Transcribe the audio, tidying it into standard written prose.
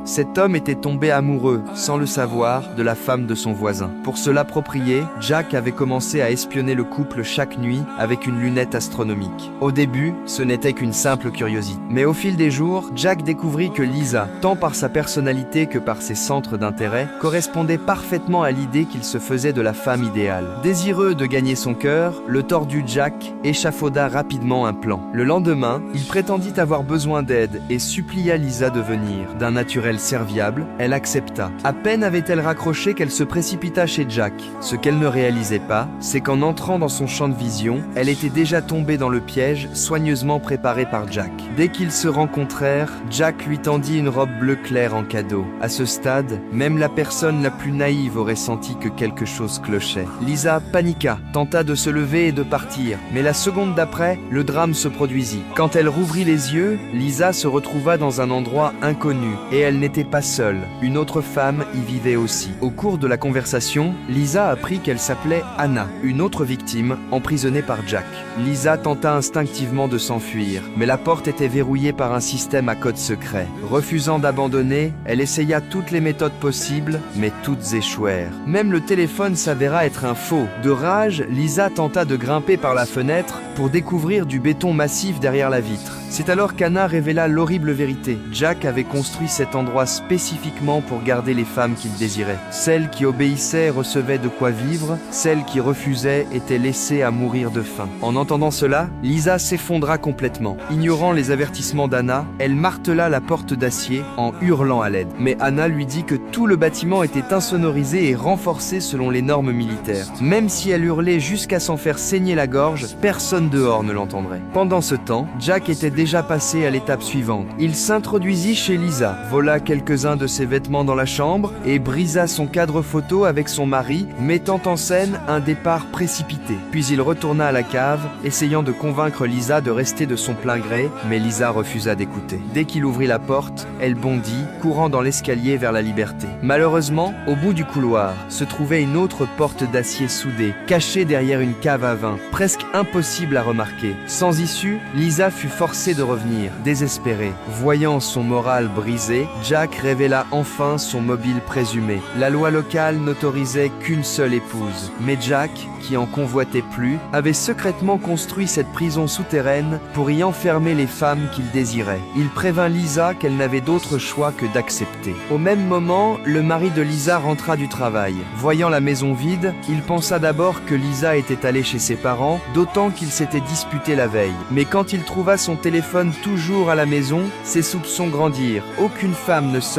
cet homme était tombé amoureux, sans le savoir, de la femme de son voisin. Pour se l'approprier, Jack avait commencé à espionner le couple chaque nuit avec une lunette astronomique. Au début, ce n'était qu'une simple curiosité. Mais au fil des jours, Jack découvrit que Lisa, tant par sa personnalité que par ses centres d'intérêt, correspondait parfaitement à l'idée qu'il se faisait de la femme idéale. Désireux de gagner son cœur, le tordu Jack échafauda rapidement un plan. Le lendemain, il prétendit avoir besoin d'aide et supplia Lisa de venir. D'un naturel serviable, elle accepta. À peine avait-elle raccroché qu'elle se précipita chez Jack. Ce qu'elle ne réalisait pas, c'est qu'en entrant dans son champ de vision, elle était déjà tombée dans le piège soigneusement préparé par Jack. Dès qu'ils se rencontrèrent, Jack lui tendit une robe bleu clair en cadeau. À ce stade, même la personne la plus naïve aurait senti que quelque chose clochait. Lisa paniqua, tenta de se lever et de partir, mais la seconde d'après, le drame se produisit. Quand elle rouvrit les yeux, Lisa se retrouva dans un endroit inconnu, et elle n'était pas seule. Une autre femme y vivait aussi. Au cours de la conversation, Lisa apprit qu'elle s'appelait Anna, une autre victime, emprisonnée par Jack. Lisa tenta instinctivement de s'enfuir, mais la porte était verrouillée par un système à code secret. Refusant d'abandonner, elle essaya toutes les méthodes possibles, mais toutes échouèrent. Même le téléphone s'avéra être un faux. De rage, Lisa tenta de grimper par la fenêtre pour découvrir du béton massif derrière la vitre. C'est alors qu'Anna révéla l'horrible vérité. Jack avait construit cet endroit spécifiquement pour garder les femmes qu'il désirait. Celles qui obéissaient recevaient de quoi vivre, celles qui refusaient étaient laissées à mourir de faim. En entendant cela, Lisa s'effondra complètement. Ignorant les avertissements d'Anna, elle martela la porte d'acier en hurlant à l'aide. Mais Anna lui dit que tout le bâtiment était insonorisé et renforcé selon les normes militaires. Même si elle hurlait jusqu'à s'en faire saigner la gorge, personne dehors ne l'entendrait. Pendant ce temps, Jack était déjà passé à l'étape suivante. Il s'introduisit chez Lisa, vola quelques-uns de ses vêtements dans la chambre et brisa son cadre photo avec son mari, mettant en scène un départ précipité. Puis il retourna à la cave, essayant de convaincre Lisa de rester de son plein gré, mais Lisa refusa d'écouter. Dès qu'il ouvrit la porte, elle bondit, courant dans l'escalier vers la liberté. Malheureusement, au bout du couloir, se trouvait une autre porte d'acier soudée, cachée derrière une cave à vin, presque impossible à remarquer. Sans issue, Lisa fut forcée de revenir, désespérée. Voyant son moral brisé, Jack révéla enfin son mobile présumé. La loi locale n'autorisait qu'une seule épouse. Mais Jack, qui en convoitait plus, avait secrètement construit cette prison souterraine pour y enfermer les femmes qu'il désirait. Il prévint Lisa qu'elle n'avait d'autre choix que d'accepter. Au même moment, le mari de Lisa rentra du travail. Voyant la maison vide, il pensa d'abord que Lisa était allée chez ses parents, d'autant qu'ils s'étaient disputés la veille. Mais quand il trouva son téléphone toujours à la maison, ses soupçons grandirent. Aucune femme ne sort